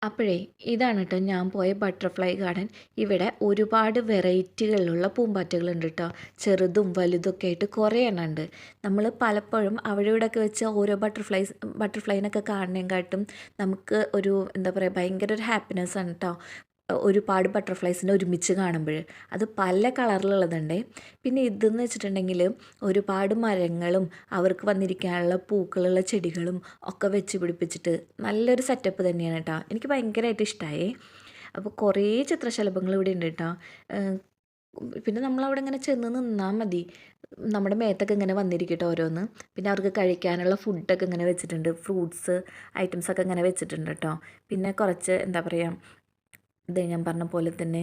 അപ്പോഴേ ഇതാണ് കേട്ടോ ഞാൻ പോയ ബട്ടർഫ്ലൈ ഗാർഡൻ. ഇവിടെ ഒരുപാട് വെറൈറ്റികളിലുള്ള പൂമ്പാറ്റകളുണ്ട് കേട്ടോ. ചെറുതും വലുതൊക്കെ ആയിട്ട് കുറേ എണ്ണം ഉണ്ട്. നമ്മൾ പലപ്പോഴും അവിടെ ഇവിടെയൊക്കെ വെച്ച് ഓരോ ബട്ടർഫ്ലൈനൊക്കെ കാണുന്നതിനെക്കാട്ടും നമുക്ക് ഒരു എന്താ പറയുക ഭയങ്കര ഒരു ഹാപ്പിനെസ് ആണ് കേട്ടോ. ഒരുപാട് ബട്ടർഫ്ലൈസിനെ ഒരുമിച്ച് കാണുമ്പോൾ അത് പല കളറിലുള്ളതുണ്ട്. പിന്നെ ഇതെന്ന് വെച്ചിട്ടുണ്ടെങ്കിൽ ഒരുപാട് മരങ്ങളും അവർക്ക് വന്നിരിക്കാനുള്ള പൂക്കളുള്ള ചെടികളും ഒക്കെ വെച്ച് പിടിപ്പിച്ചിട്ട് നല്ലൊരു സെറ്റപ്പ് തന്നെയാണ് കേട്ടോ. എനിക്ക് ഭയങ്കരമായിട്ട് ഇഷ്ടമായി. അപ്പോൾ കുറേ ചിത്രശലഭങ്ങൾ ഇവിടെ ഉണ്ട് കേട്ടോ. പിന്നെ നമ്മളവിടെ ഇങ്ങനെ ചെന്ന് നിന്നാൽ മതി, നമ്മുടെ മേത്തൊക്കെ ഇങ്ങനെ വന്നിരിക്കും കേട്ടോ ഓരോന്ന്. പിന്നെ അവർക്ക് കഴിക്കാനുള്ള ഫുഡൊക്കെ ഇങ്ങനെ വെച്ചിട്ടുണ്ട്, ഫ്രൂട്ട്സ് ഐറ്റംസൊക്കെ ഇങ്ങനെ വെച്ചിട്ടുണ്ട് കേട്ടോ. പിന്നെ കുറച്ച് എന്താ പറയുക, ഇത് ഞാൻ പറഞ്ഞ പോലെ തന്നെ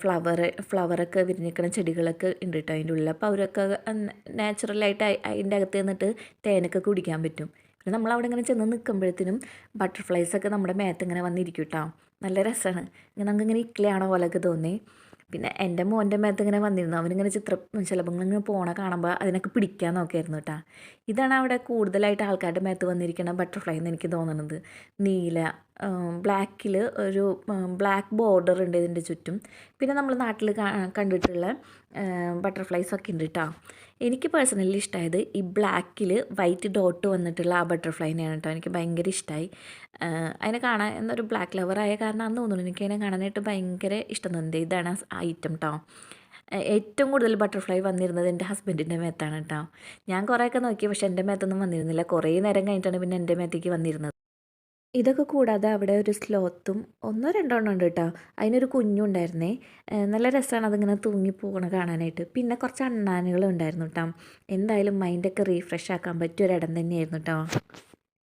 ഫ്ലവറൊക്കെ വിരിഞ്ഞിരിക്കുന്ന ചെടികളൊക്കെ ഉണ്ട് കേട്ടോ അതിൻ്റെ ഉള്ളിൽ. അപ്പോൾ അവരൊക്കെ നാച്ചുറലായിട്ട് അതിൻ്റെ അകത്ത് നിന്നിട്ട് തേനൊക്കെ കുടിക്കാൻ പറ്റും. പിന്നെ നമ്മളവിടെ ഇങ്ങനെ ചെന്ന് നിൽക്കുമ്പോഴത്തേനും ബട്ടർഫ്ലൈസൊക്കെ നമ്മുടെ മേത്ത് ഇങ്ങനെ വന്നിരിക്കും കേട്ടോ. നല്ല രസമാണ്. ഇങ്ങനെ നമുക്കിങ്ങനെ ഇക്ലിയാണോ പോലെയൊക്കെ തോന്നി. പിന്നെ എൻ്റെ മോൻ്റെ മേത്ത് ഇങ്ങനെ വന്നിരുന്നു. അവനിങ്ങനെ ശലഭങ്ങളിങ്ങനെ പോണ കാണുമ്പോൾ അതിനൊക്കെ പിടിക്കാൻ നോക്കിയായിരുന്നു കേട്ടോ. ഇതാണ് അവിടെ കൂടുതലായിട്ട് ആൾക്കാരുടെ മേത്ത് വന്നിരിക്കുന്ന ബട്ടർഫ്ലൈ എന്ന് എനിക്ക് തോന്നുന്നത്. നീല ബ്ലാക്കിൽ ഒരു ബ്ലാക്ക് ബോർഡർ ഉണ്ട് ഇതിൻ്റെ ചുറ്റും. പിന്നെ നമ്മൾ നാട്ടിൽ കണ്ടിട്ടുള്ള ബട്ടർഫ്ലൈസൊക്കെ ഉണ്ട് കേട്ടോ. എനിക്ക് പേഴ്സണലി ഇഷ്ടമായത് ഈ ബ്ലാക്കിൽ വൈറ്റ് ഡോട്ട് വന്നിട്ടുള്ള ആ ബട്ടർഫ്ലൈനെയാണ് കേട്ടോ. എനിക്ക് ഭയങ്കര ഇഷ്ടമായി. അതിനെ കാണാൻ എന്നൊരു ബ്ലാക്ക് ലവറായ കാരണമാണെന്ന് തോന്നുന്നു എനിക്ക് അതിനെ കാണാനായിട്ട് ഭയങ്കര ഇഷ്ടം തോന്നുന്നത്. ഇതാണ് ഐറ്റം കേട്ടോ. ഏറ്റവും കൂടുതൽ ബട്ടർഫ്ലൈ വന്നിരുന്നത് എൻ്റെ ഹസ്ബൻഡിൻ്റെ മേത്താണ് കേട്ടോ. ഞാൻ കുറേയൊക്കെ നോക്കി, പക്ഷേ എൻ്റെ മേത്തൊന്നും വന്നിരുന്നില്ല. കുറേ നേരം കഴിഞ്ഞിട്ടാണ് പിന്നെ എൻ്റെ മേത്തേക്ക് വന്നിരുന്നത്. ഇതൊക്കെ കൂടാതെ അവിടെ ഒരു സ്ലോത്തും ഒന്നോ രണ്ടോ എണ്ണം ഉണ്ട് കേട്ടോ. അതിനൊരു കുഞ്ഞുണ്ടായിരുന്നേ. നല്ല രസമാണ് അതിങ്ങനെ തൂങ്ങി പോകണ കാണാനായിട്ട്. പിന്നെ കുറച്ച് അണ്ണാനുകളും ഉണ്ടായിരുന്നു കേട്ടോ. എന്തായാലും മൈൻഡൊക്കെ റീഫ്രഷ് ആക്കാൻ പറ്റിയ ഒരിടം തന്നെയായിരുന്നു കേട്ടോ.